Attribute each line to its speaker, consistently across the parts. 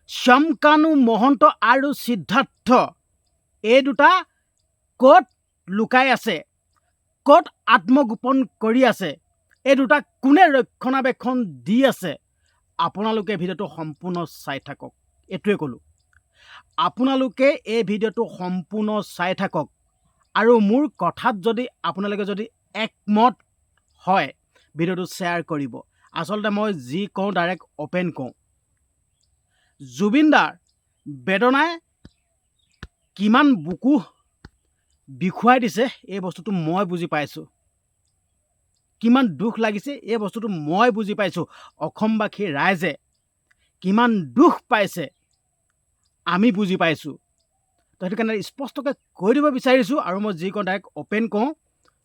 Speaker 1: শ্যামকানু মহন্ত আৰু সিদ্ধাৰ্থ এই দুটা ক'ত লুকাই আছে, ক'ত আত্মগোপন কৰি আছে, এই দুটা কোনে ৰক্ষণাবেক্ষণ দি আছে, আপোনালোকে ভিডিঅ'টো সম্পূৰ্ণ চাই থাকক। এইটোৱে ক'লোঁ, আপোনালোকে এই ভিডিঅ'টো সম্পূৰ্ণ চাই থাকক আৰু মোৰ কথাত যদি আপোনালোকে যদি একমত হয় ভিডিঅ'টো শ্বেয়াৰ কৰিব। আচলতে মই যি কওঁ ডাইৰেক্ট অপেন কওঁ। জুবিনদাৰ বেদনাই কিমান বুকু বিষুৱাই দিছে এই বস্তুটো মই বুজি পাইছোঁ। কিমান দুখ লাগিছে এই বস্তুটো মই বুজি পাইছোঁ। অসমবাসীৰ ৰাইজে কিমান দুখ পাইছে আমি বুজি পাইছোঁ। তো সেইটো কাৰণে স্পষ্টকৈ কৈ দিব বিচাৰিছোঁ আৰু মই যি কওঁ ডাইৰেক্ট অপেন কওঁ,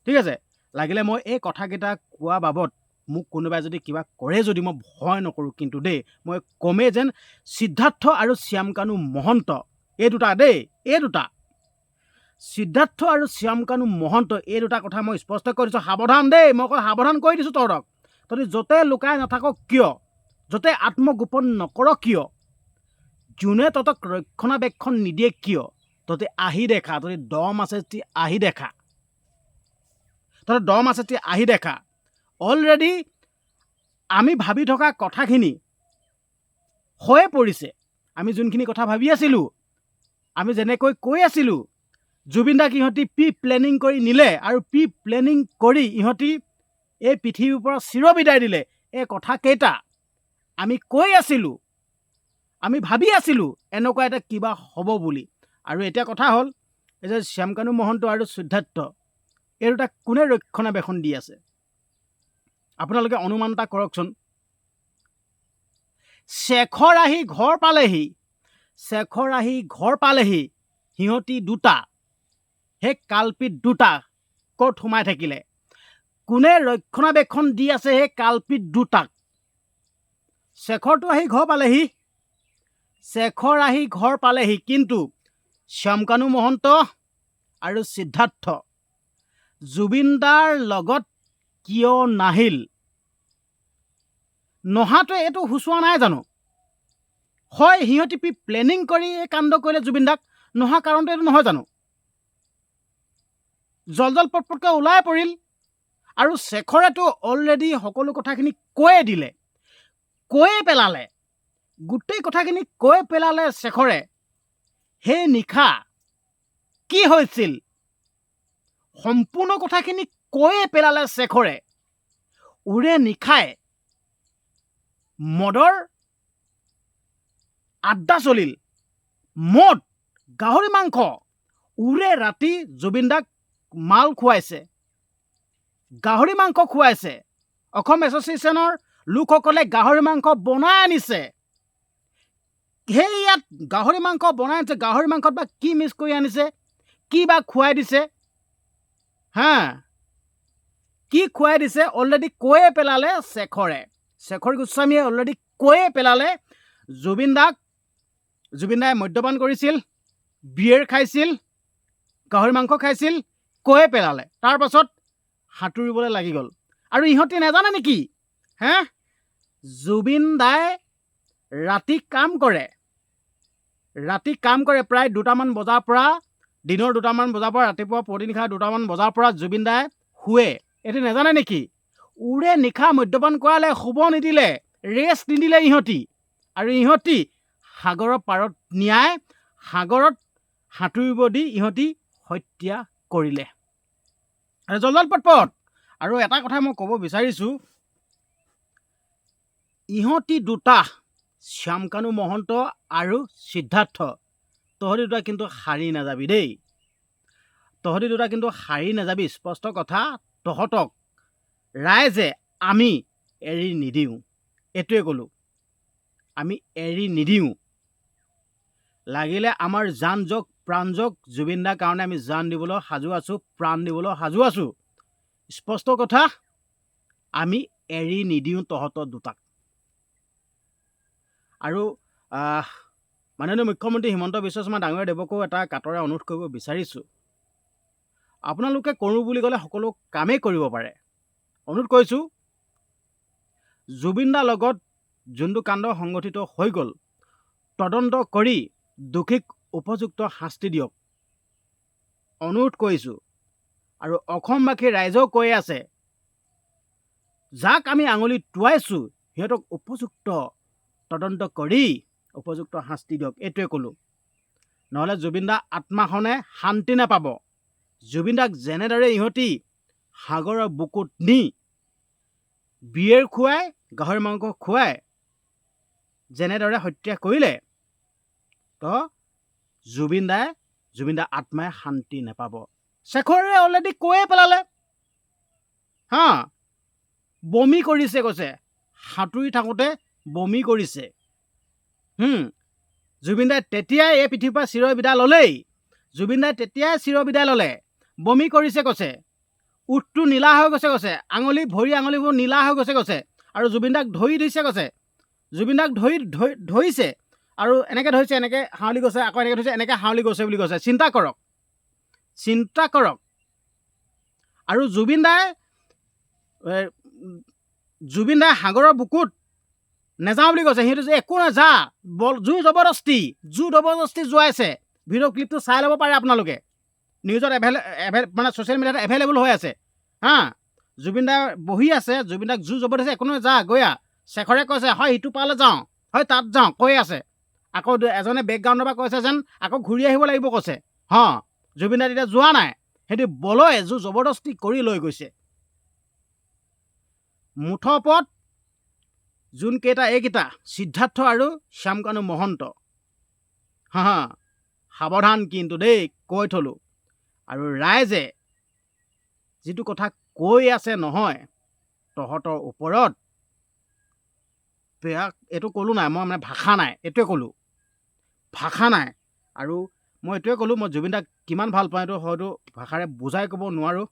Speaker 1: ঠিক আছে। লাগিলে মই এই কথাকেইটা কোৱা বাবদ মোক কোনোবাই যদি কিবা কৰে যদি মই ভয় নকৰোঁ, কিন্তু দেই মই কমেই যেন সিদ্ধাৰ্থ আৰু শ্যামকানু মহন্ত এই দুটা দেই, এই দুটা সিদ্ধাৰ্থ আৰু শ্যামকানু মহন্ত এই দুটা কথা মই স্পষ্ট কৰি দিছোঁ। সাৱধান দেই, মই সাৱধান কৰি দিছোঁ তহঁতক। তহঁতি য'তে লুকাই নাথাকক কিয়, য'তে আত্মগোপন নকৰক কিয়, যোনে তহঁতক ৰক্ষণাবেক্ষণ নিদিয়ে কিয়, তহঁতি আহি দেখা। তহঁতি দম আছে যদি আহি দেখা, তহঁতৰ দম আছে যদি আহি দেখা। অলৰেডি আমি ভাবি থকা কথাখিনি হৈয়ে পৰিছে। আমি যোনখিনি কথা ভাবি আছিলোঁ, আমি যেনেকৈ কৈ আছিলোঁ, জুবিনদাক ইহঁতি প্ৰি প্লেনিং কৰি নিলে আৰু প্ৰি প্লেনিং কৰি ইহঁতি এই পৃথিৱীৰ পৰা চিৰবিদায় দিলে। এই কথাকেইটা আমি কৈ আছিলোঁ, আমি ভাবি আছিলোঁ এনেকুৱা এটা কিবা হ'ব বুলি। আৰু এতিয়া কথা হ'ল এই যে শ্যামকানু মহন্ত আৰু সিদ্ধাৰ্থ এই দুটা কোনে ৰক্ষণাবেক্ষণ দি আছে, আপোনালোকে অনুমান এটা কৰকচোন। শেখৰ আহি ঘৰ পালেহি, শেখৰ আহি ঘৰ পালেহি, সিহঁতি দুটা, সেই কালপিত দুটা ক'ত সোমাই থাকিলে, কোনে ৰক্ষণাবেক্ষণ দি আছে সেই কালপিত দুটাক। শেখৰটো আহি ঘৰ পালেহি, শেখৰ আহি ঘৰ পালেহি, কিন্তু শ্যামকানু মহন্ত আৰু সিদ্ধাৰ্থ জুবিনদাৰ লগত কিয় নাহিল? নহাটোৱে এইটো সুচোৱা নাই জানো? হয়, সিহঁতি প্লেনিং কৰি এই কাণ্ড কৰিলে জুবিনদাক, নহা কাৰণটো এইটো নহয় জানো? জল পটপটকৈ ওলাই পৰিল আৰু শেখৰেতো অলৰেডি সকলো কথাখিনি কৈয়ে দিলে, কৈয়ে পেলালে, গোটেই কথাখিনি কৈ পেলালে শেখৰে। সেই নিশা কি হৈছিল সম্পূৰ্ণ কথাখিনি কৈয়ে পেলালে শেখৰে। উৰে নিশাই মদৰ আড্ডা চলিল, মদ, গাহৰি মাংস, উৰে ৰাতি জুবিনদাক মাল খুৱাইছে, গাহৰি মাংস খুৱাইছে। অসম এছ'চিয়েশ্যনৰ লোকসকলে গাহৰি মাংস বনাই আনিছে। সেই ইয়াত গাহৰি মাংস বনাই আনিছে, গাহৰি মাংসত বা কি মিক্স কৰি আনিছে, কি বা খুৱাই দিছে, হা, কি খুৱাই দিছে অলৰেডি কৈয়ে পেলালে শেখৰে। শেখৰ গোস্বামীয়ে অলৰেডি কৈয়ে পেলালে জুবিনদাই মদ্যপান কৰিছিল, বিয়েৰ খাইছিল, গাহৰি মাংস খাইছিল, কৈয়ে পেলালে। তাৰপাছত সাঁতুৰিবলৈ লাগি গ'ল। আৰু ইহঁতি নাজানে নেকি, হে, জুবিনদাই ৰাতি কাম কৰে, প্ৰায় 2টামান বজাৰ পৰা, দিনৰ 2টামান বজাৰ পৰা ৰাতিপুৱা পুৱতি নিশা 2টামান বজাৰ পৰা জুবিনদাই শুৱে। এইটো নাজানে নেকি? উৰে নিশা মদ্যপান কৰালে, শুব নিদিলে, ৰেষ্ট নিদিলে ইহঁতি। আৰু ইহঁতি সাগৰৰ পাৰত নিয়াই সাগৰত সাঁতুৰিব দি ইহঁতি হত্যা কৰিলে। আৰু জল পটপট। আৰু এটা কথা মই ক'ব বিচাৰিছোঁ, ইহঁতি দুটা, শ্যামকানু মহন্ত আৰু সিদ্ধাৰ্থ, তহঁতি দুটা কিন্তু হাৰি নাযাবি দেই, তহঁতি দুটা কিন্তু হাৰি নাযাবি। স্পষ্ট কথা, তহঁতক ৰাইজে আমি এৰি নিদিওঁ, এইটোৱে ক'লোঁ, আমি এৰি নিদিওঁ। লাগিলে আমাৰ জান যাওক, প্ৰাণ যাওক, জুবিনদাৰ কাৰণে আমি জান দিবলৈ সাজু আছোঁ, প্ৰাণ দিবলৈ সাজু আছোঁ। স্পষ্ট কথা, আমি এৰি নিদিওঁ তহঁতৰ দুটাক। আৰু মাননীয় মুখ্যমন্ত্ৰী হিমন্ত বিশ্ব শৰ্মা ডাঙৰীয়াদেৱকো এটা কাটৰে অনুৰোধ কৰিব বিচাৰিছোঁ, আপোনালোকে কৰোঁ বুলি ক'লে সকলো কামেই কৰিব পাৰে। অনুৰোধ কৰিছোঁ, জুবিনদাৰ লগত যোনটো কাণ্ড সংগঠিত হৈ গ'ল, তদন্ত কৰি দোষীক উপযুক্ত শাস্তি দিয়ক অনুৰোধ কৰিছোঁ। আৰু অসমবাসী ৰাইজেও কৈ আছে, যাক আমি আঙুলি টোৱাইছোঁ সিহঁতক উপযুক্ত তদন্ত কৰি উপযুক্ত শাস্তি দিয়ক, এইটোৱে ক'লোঁ। নহ'লে জুবিনদাৰ আত্মাখনে শান্তি নাপাব। জুবিনদাক যেনেদৰে ইহঁতি সাগৰৰ বুকুত নি বিয়েৰ খুৱাই গাহৰি মাংস খুৱাই যেনেদৰে হত্যা কৰিলে, তো জুবিনদাৰ আত্মাই শান্তি নাপাব। শেখৰে অলৰেডি কৈয়ে পেলালে, হা, বমি কৰিছে কৈছে, সাঁতুৰি থাকোঁতে বমি কৰিছে। জুবিনদাই তেতিয়াই এই পৃথিৱীৰ পৰা চিৰবিদায় ল'লেই। জুবিনদাই তেতিয়াই চিৰবিদায় ল'লে, বমি কৰিছে কৈছে, উঠটো নীলা হৈ গৈছে কৈছে, ভৰি আঙুলিবোৰ নীলা হৈ গৈছে কৈছে, আৰু জুবিনদাক ধৰি দিছে কৈছে। জুবিনদাক ধৰিছে আৰু এনেকৈ ধৰিছে, এনেকৈ হাউলি গৈছে, আকৌ এনেকৈ ধৰিছে, এনেকৈ হাউলি গৈছে বুলি কৈছে। চিন্তা কৰক। আৰু জুবিনদাই সাগৰৰ বুকুত নেযাওঁ বুলি কৈছে। সিহঁতে যে একো নাযা, জোৰ জবৰদস্তি যোৱাইছে। ভিডিঅ' ক্লিপটো চাই ল'ব পাৰে আপোনালোকে, নিউজত মানে ছ'চিয়েল মিডিয়াত এভেইলেবল হৈ আছে। হা, জুবিনদাই বহি আছে, জুবিনদাক জোৰ জবৰদস্তি একো নহয়, যা গৈ আহ। শেখৰে কৈছে, হয় সিটো পালে যাওঁ, হয় তাত যাওঁ, কৈ আছে। আকৌ এজনে বেকগ্ৰাউণ্ডৰ পৰা কৈছে যেন আকৌ ঘূৰি আহিব লাগিব কৈছে। জুবিনদাই তেতিয়া যোৱা নাই, সিহঁতি বলয় জোৰ জবৰদস্তি কৰি লৈ গৈছে। মুঠৰ ওপৰত যোনকেইটা এইকেইটা সিদ্ধাৰ্থ আৰু শ্যামকানু মহন্ত, সাৱধান কিন্তু দেই, কৈ থলোঁ। আৰু ৰাইজে যিটো কথা কৈ আছে নহয়, তহঁতৰ ওপৰত এইটো ক'লোঁ নাই, মই মানে ভাষা নাই, এইটোৱে ক'লোঁ, ভাষা নাই। আৰু মই এইটোৱে ক'লোঁ, মই জুবিনদাক কিমান ভাল পাওঁ এইটো হয়তো ভাষাৰে বুজাই ক'ব নোৱাৰোঁ।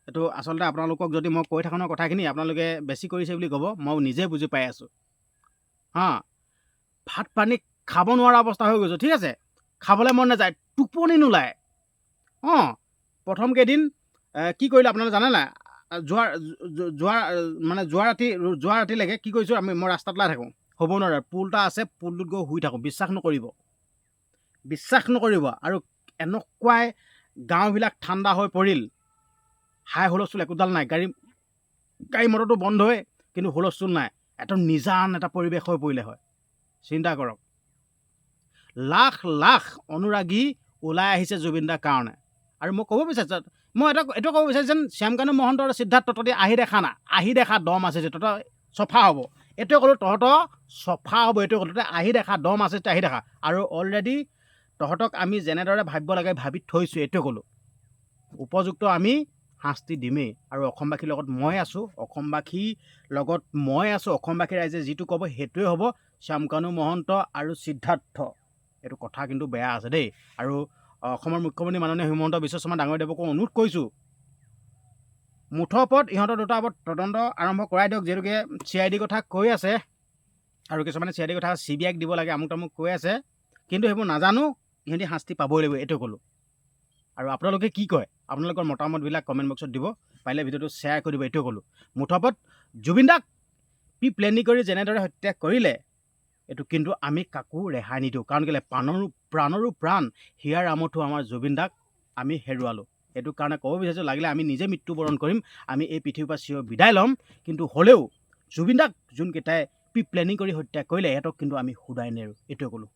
Speaker 1: এইটো আচলতে আপোনালোকক যদি মই কৈ থাকোঁ কথাখিনি, আপোনালোকে বেছি কৰিছে বুলি ক'ব, মই নিজে বুজি পাই আছোঁ। ভাত পানী খাব নোৱাৰা অৱস্থা হৈ গৈছোঁ, ঠিক আছে, খাবলৈ মন নাযায়, টোপনি নোলায়। প্ৰথম কেইদিন কি কৰিলোঁ আপোনালোকে জানে নাই? যোৱা ৰাতিলৈকে কি কৰিছোঁ, মই ৰাস্তাত ওলাই থাকোঁ, হ'ব নোৱাৰে, পুল এটা আছে, পুলটোত গৈ শুই থাকোঁ। বিশ্বাস নকৰিব। আৰু এনেকুৱাই গাঁওবিলাক ঠাণ্ডা হৈ পৰিল, হাই হুলস্থুল একোডাল নাই, গাড়ী মটৰটো বন্ধই, কিন্তু হুলস্থুল নাই, একদম নিজান এটা পৰিৱেশ হৈ পৰিলে হয়। চিন্তা কৰক, লাখ লাখ অনুৰাগী ওলাই আহিছে জুবিনদাৰ কাৰণে। আৰু মই ক'ব বিচাৰিছোঁ, এইটো ক'ব বিচাৰিছোঁ যেন শ্যামকানু মহন্ত আৰু সিদ্ধাৰ্থ, তহঁতি আহি দেখা দম আছে যে তহঁতৰ চফা হ'ব, এইটোৱে ক'লোঁ, তহঁতৰ চফা হ'ব, এইটোৱে ক'লোঁ, তহঁতে আহি দেখা দম আছে আহি দেখা। আৰু অলৰেডি তহঁতক আমি যেনেদৰে ভাবিব লাগে ভাবি থৈছোঁ, এইটোৱে ক'লোঁ, উপযুক্ত আমি শাস্তি দিমেই। আৰু অসমবাসীৰ লগত মই আছোঁ, অসমবাসী ৰাইজে যিটো ক'ব সেইটোৱে হ'ব। শ্যামকানু মহন্ত আৰু সিদ্ধাৰ্থ, এইটো কথা কিন্তু বেয়া আছে দেই। আৰু অসমৰ মুখ্যমন্ত্ৰী মাননীয় হিমন্ত বিশ্ব শৰ্মা ডাঙৰীয়াদেৱকো অনুৰোধ কৰিছোঁ, মুঠৰ ওপৰত ইহঁতৰ দুটাৰ ওপৰত তদন্ত আৰম্ভ কৰাই দিয়ক। যিহেতুকে CID কথা কৈ আছে, আৰু কিছুমানে CID কথা CBIক দিব লাগে, আমুক তামুক কৈ আছে, কিন্তু সেইবোৰ নাজানো, ইহঁতি শাস্তি পাবই লাগিব, এইটো ক'লোঁ। আৰু আপোনালোকে কি কয়, আপোনালোকৰ মতামতবিলাক কমেণ্ট বক্সত দিব, পাৰিলে ভিডিঅ'টো শ্বেয়াৰ কৰি দিব, এইটোৱে ক'লোঁ। মুঠৰ ওপৰত জুবিনদাক প্লেনিং কৰি যেনেদৰে হত্যা কৰিলে, এইটো কিন্তু আমি কাকো ৰেহাই নিদিওঁ। কাৰণ কেলৈ, প্ৰাণৰো প্ৰাণ হিয়াৰ আমঠু আমাৰ জুবিনদাক আমি হেৰুৱালোঁ। সেইটো কাৰণে ক'ব বিচাৰিছোঁ, লাগিলে আমি নিজে মৃত্যুবৰণ কৰিম, আমি এই পৃথিৱীৰ পৰা চিৰ বিদায় ল'ম, কিন্তু হ'লেও জুবিনদাক যোনকেইটাই প্লেনিং কৰি হত্যা কৰিলে, সিহঁতক কিন্তু আমি শুদাই নেৰোঁ, এইটোৱে ক'লোঁ।